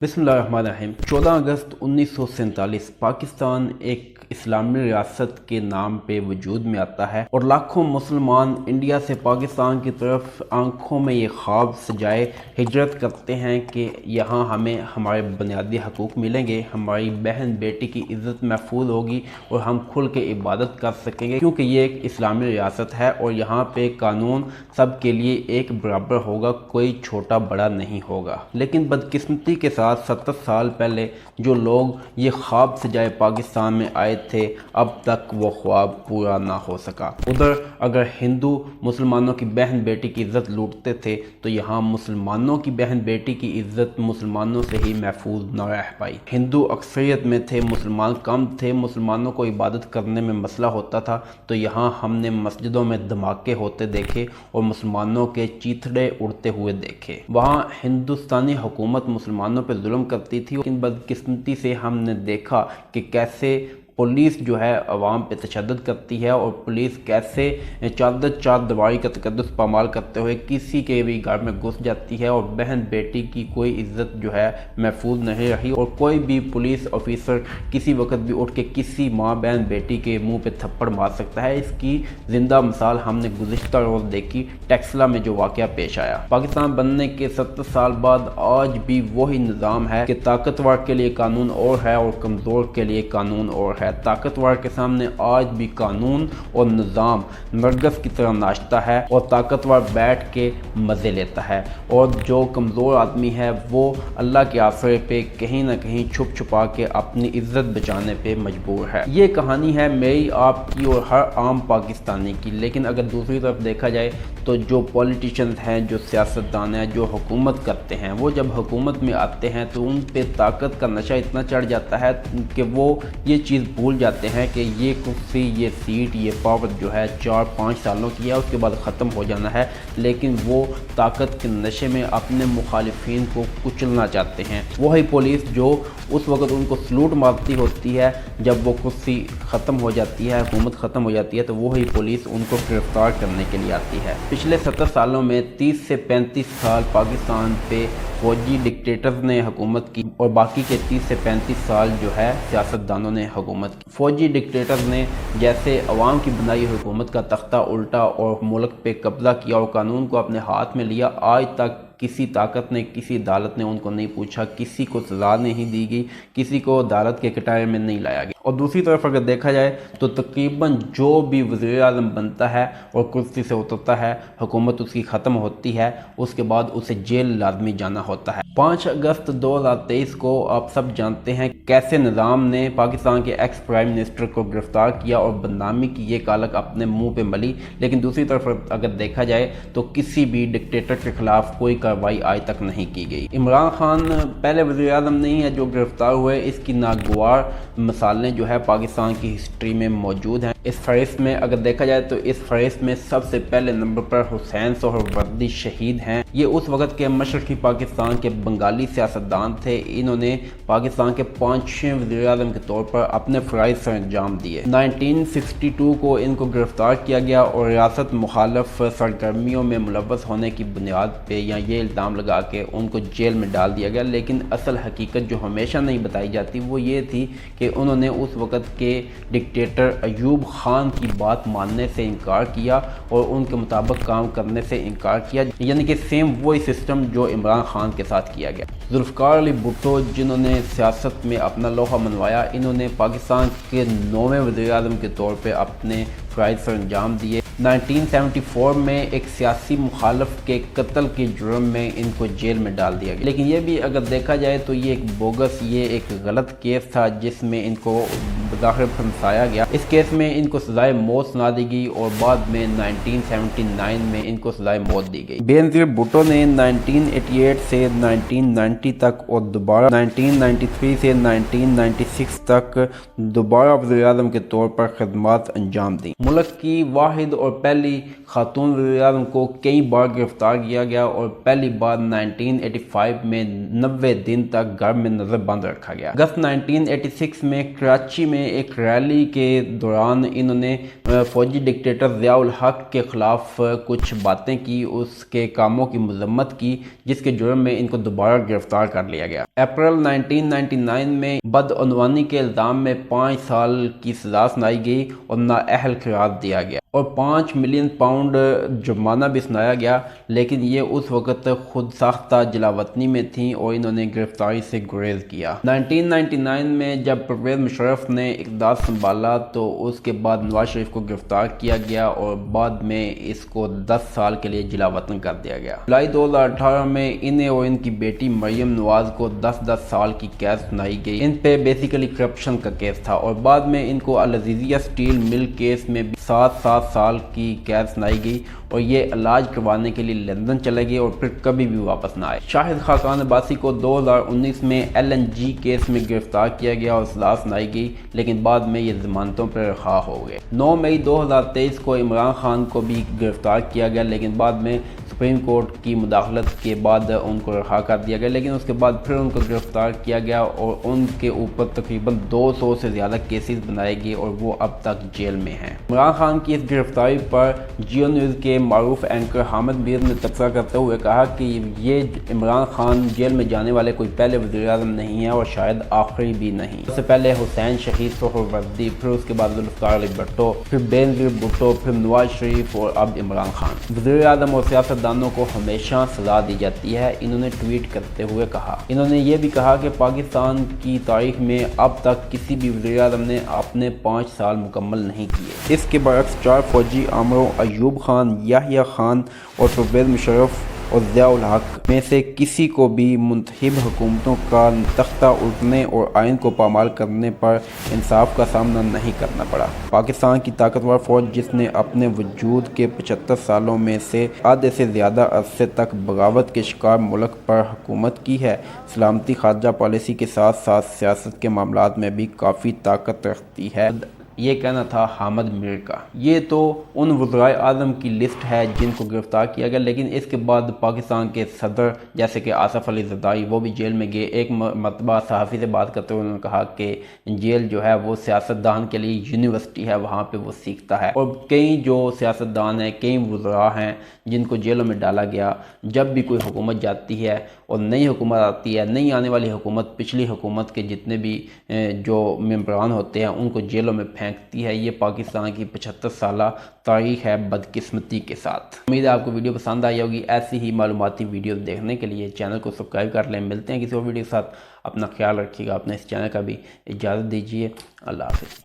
बिस्मिल्लाहिर्रहमानिर्रहीम। 14 अगस्त 1947 पाकिस्तान एक इस्लामी रियासत के नाम पे वजूद में आता है और लाखों मुसलमान इंडिया से पाकिस्तान की तरफ आंखों में ये ख्वाब सजाए हिजरत करते हैं कि यहाँ हमें हमारे बुनियादी हकूक़ मिलेंगे, हमारी बहन बेटी की इज़्ज़त महफूज होगी और हम खुल के इबादत कर सकेंगे, क्योंकि ये एक इस्लामी रियासत है और यहाँ पे कानून सब के लिए एक बराबर होगा, कोई छोटा बड़ा नहीं होगा। लेकिन बदकिस्मती के साथ 70 साल पहले जो लोग ये ख्वाब सजाए पाकिस्तान में आए थे, अब तक वो ख्वाब पूरा ना हो सका। उधर अगर हिंदू मुसलमानों की बहन बेटी की इज़्ज़त लूटते थे तो यहाँ मुसलमानों की बहन बेटी की इज़्ज़त मुसलमानों से ही महफूज न रह पाई। हिंदू अक्सरियत में थे, मुसलमान कम थे, मुसलमानों को इबादत करने में मसला होता था, तो यहाँ हमने मस्जिदों में धमाके होते देखे और मुसलमानों के चीथड़े उड़ते हुए देखे। वहाँ हिंदुस्तानी हुकूमत मुसलमानों पर जुल्म करती थी, लेकिन बदकिस्मती से हमने देखा कि कैसे पुलिस जो है अवाम पे तशद्दुद करती है और पुलिस कैसे चार दीवारी का तकद्दुस पामाल करते हुए किसी के भी घर में घुस जाती है और बहन बेटी की कोई इज्जत जो है महफूज नहीं रही और कोई भी पुलिस ऑफिसर किसी वक्त भी उठ के किसी माँ बहन बेटी के मुंह पे थप्पड़ मार सकता है। इसकी जिंदा मिसाल हमने गुज़िश्ता रोज़ देखी, टेक्सला में जो वाक़या पेश आया। पाकिस्तान बनने के 70 साल बाद आज भी वही निज़ाम है कि ताकतवर के लिए कानून और है और कमज़ोर के लिए कानून और है। ताकतवर के सामने आज भी कानून और निज़ाम नरगस की तरह नाचता है और ताकतवर बैठ के मज़े लेता है और जो कमज़ोर आदमी है वो अल्लाह के आसरे पे कहीं ना कहीं छुप छुपा के अपनी इज्जत बचाने पे मजबूर है। ये कहानी है मेरी, आपकी और हर आम पाकिस्तानी की। लेकिन अगर दूसरी तरफ देखा जाए तो जो पॉलिटिशियंस हैं, जो सियासतदान हैं, जो हुकूमत करते हैं, वो जब हुकूमत में आते हैं तो उन पे ताकत का नशा इतना चढ़ जाता है कि वो ये चीज़ भूल जाते हैं कि ये कुर्सी, ये सीट, ये पावर जो है 4-5 सालों की है, उसके बाद ख़त्म हो जाना है। लेकिन वो ताकत के नशे में अपने मुखालिफिन को कुचलना चाहते हैं। वही पुलिस जो उस वक्त उनको सलूट मारती होती है, जब वो कुर्सी ख़त्म हो जाती है, हुकूमत ख़त्म हो जाती है, तो वही पुलिस उनको गिरफ्तार करने के लिए आती है। पिछले 70 सालों में 30 से 35 साल पाकिस्तान पे फौजी डिक्टेटर्स ने हुकूमत की और बाकी के 30 से 35 साल जो है सियासतदानों ने हुकूमत की। फौजी डिक्टेटर्स ने जैसे अवाम की बनाई हुकूमत का तख्ता उल्टा और मुल्क पे कब्जा किया और कानून को अपने हाथ में लिया, आज तक किसी ताकत ने, किसी अदालत ने उनको नहीं पूछा, किसी को सज़ा नहीं दी गई, किसी को अदालत के कटारे में नहीं लाया गया। और दूसरी तरफ अगर देखा जाए तो तकरीबन जो भी वज़ीर आज़म बनता है और कुर्सी से उतरता है, हुकूमत उसकी ख़त्म होती है, उसके बाद उसे जेल लाजमी जाना होता है। 5 अगस्त 2023 को आप सब जानते हैं कैसे निज़ाम ने पाकिस्तान के एक्स प्राइम मिनिस्टर को गिरफ्तार किया और बदनामी की ये कालक अपने मुंह पे मली। लेकिन दूसरी तरफ अगर देखा जाए तो किसी भी डिक्टेटर के खिलाफ कोई कार्रवाई आज तक नहीं की गई। इमरान खान पहले वज़ीर आज़म नहीं है जो गिरफ्तार हुए, इसकी नागवार मिसालें जो है पाकिस्तान की हिस्ट्री में मौजूद हैं। इस फहरिस्त में अगर देखा जाए तो इस फहरिस्त में सबसे पहले नंबर पर हुसैन सोहरावर्दी शहीद हैं। ये उस वक़्त के मशरक़ी पाकिस्तान के बंगाली सियासतदान थे। इन्होंने पाकिस्तान के 5वें वज़ीर आज़म के तौर पर अपने फ़राइज़ सर अंजाम दिए। 1962 को इनको गिरफ्तार किया गया और रियासत मुखालफ सरगर्मियों में मुलव्वस होने की बुनियाद पे या ये इल्ज़ाम लगा के उनको जेल में डाल दिया गया। लेकिन असल हकीकत जो हमेशा नहीं बताई जाती वो ये थी कि उन्होंने उस वक़्त के डिक्टेटर अयूब खान की बात मानने से इनकार किया और उनके मुताबिक काम करने से इनकार किया, यानी कि सेम वही सिस्टम जो इमरान खान के साथ किया गया। जुल्फ़िकार अली भुट्टो जिन्होंने सियासत में अपना लोहा मनवाया, इन्होंने पाकिस्तान के 9वें वज़ीर आज़म के तौर पे अपने फ़राइज़ सर अंजाम दिए। 1974 में एक सियासी मुखालफ के कत्ल के जुर्म में इनको जेल में डाल दिया गया। लेकिन ये भी अगर देखा जाए तो ये एक बोगस, ये एक गलत केस था जिसमें इनको बज़ाहिर फंसाया गया। इस केस में इनको सज़ाए मौत सुना दी गई और बाद में 1979 में इनको सज़ाए मौत दी गई। बेनज़ीर भुट्टो ने 1988 से 1990 तक और दोबारा 1993 से 1996 तक दोबारा वज़ीर आज़म के तौर पर खिदमत अंजाम दी। मुल्क की वाहिद और पहली खातून वज़ीर आज़म को कई बार गिरफ्तार किया गया और पहली बार 1985 में 90 दिन तक घर में नजरबंद रखा गया। अगस्त 1986 में कराची में ایک ریلی کے دوران انہوں نے فوجی ڈکٹیٹر ضیاء الحق کے خلاف کچھ باتیں کی، اس کے کاموں کی مذمت کی، جس کے جرم میں ان کو دوبارہ گرفتار کر لیا گیا۔ اپریل 1999 میں بدعنوانی کے الزام میں 5 سال کی سزا سنائی گئی اور نااہل قرار دیا گیا اور 5 ملین پاؤنڈ جرمانہ بھی سنایا گیا، لیکن یہ اس وقت خود ساختہ جلاوطنی میں تھیں اور انہوں نے گرفتاری سے گریز کیا۔ 1999 میں جب پرویز مشرف نے اقتدار سنبھالا تو اس کے بعد نواز شریف کو گرفتار کیا گیا اور بعد میں اس کو 10 سال کے لیے جلاوطن کر دیا گیا۔ جولائی 2018 میں انہیں اور ان کی بیٹی مریم نواز کو 10 سال کی قید سنائی گئی۔ ان پہ بیسیکلی کرپشن کا کیس تھا اور بعد میں ان کو العزیزیہ سٹیل مل کیس میں بھی 7 سال کی قید سنائی گئی اور یہ علاج کروانے کے لیے لندن چلے گئے اور پھر کبھی بھی واپس نہ آئے۔ شاہد خاقان عباسی کو 2019 میں LNG کیس میں گرفتار کیا گیا اور سزا سنائی گئی، لیکن بعد میں یہ ضمانتوں پر رہا ہو گئے۔ 9 مئی 2023 کو عمران خان کو بھی گرفتار کیا گیا، لیکن بعد میں سپریم کورٹ کی مداخلت کے بعد ان کو رہا کر دیا گیا، لیکن اس کے بعد پھر ان کو گرفتار کیا گیا اور ان کے اوپر تقریباً 200 سے زیادہ کیسز بنائے گئے اور وہ اب تک جیل میں ہیں۔ عمران خان کی اس گرفتاری پر جیو نیوز کے معروف اینکر حامد میر نے تبصرہ کرتے ہوئے کہا کہ یہ عمران خان جیل میں جانے والے کوئی پہلے وزیر اعظم نہیں ہے اور شاید آخری بھی نہیں۔ اس سے پہلے حسین شہید سہروردی، پھر اس کے بعد ذوالفقار علی بھٹو، پھر بینظیر بھٹو، پھر نواز شریف اور اب عمران خان۔ وزیر اعظم اور سیاستدانوں کو ہمیشہ سزا دی جاتی ہے، انہوں نے ٹویٹ کرتے ہوئے کہا۔ انہوں نے یہ بھی کہا کہ پاکستان کی تاریخ میں اب تک کسی بھی وزیر اعظم نے اپنے 5 سال مکمل نہیں کیے۔ اس کے برعکس 4 فوجی آمروں ایوب خان، یحییٰ خان اور پرویز مشرف اور ضیاء الحق میں سے کسی کو بھی منتخب حکومتوں کا تختہ الٹنے اور آئین کو پامال کرنے پر انصاف کا سامنا نہیں کرنا پڑا۔ پاکستان کی طاقتور فوج، جس نے اپنے وجود کے 75 سالوں میں سے آدھے سے زیادہ عرصے تک بغاوت کے شکار ملک پر حکومت کی ہے، سلامتی خارجہ پالیسی کے ساتھ ساتھ سیاست کے معاملات میں بھی کافی طاقت رکھتی ہے۔ یہ کہنا تھا حامد میر کا۔ یہ تو ان وزرائے اعظم کی لسٹ ہے جن کو گرفتار کیا گیا، لیکن اس کے بعد پاکستان کے صدر جیسے کہ آصف علی زرداری وہ بھی جیل میں گئے۔ ایک مرتبہ صحافی سے بات کرتے ہوئے انہوں نے کہا کہ جیل جو ہے وہ سیاستدان کے لیے یونیورسٹی ہے، وہاں پہ وہ سیکھتا ہے۔ اور کئی جو سیاستدان ہیں، کئی وزراء ہیں جن کو جیلوں میں ڈالا گیا، جب بھی کوئی حکومت جاتی ہے اور نئی حکومت آتی ہے، نئی آنے والی حکومت پچھلی حکومت کے جتنے بھی جو ممبران ہوتے ہیں ان کو جیلوں میں پھینکتی ہے۔ یہ پاکستان کی 75 سالہ تاریخ ہے بدقسمتی کے ساتھ۔ امید ہے آپ کو ویڈیو پسند آئی ہوگی۔ ایسی ہی معلوماتی ویڈیوز دیکھنے کے لیے چینل کو سبسکرائب کر لیں۔ ملتے ہیں کسی اور ویڈیو کے ساتھ، اپنا خیال رکھیے گا، اپنے اس چینل کا بھی اجازت دیجیے۔ اللہ حافظ۔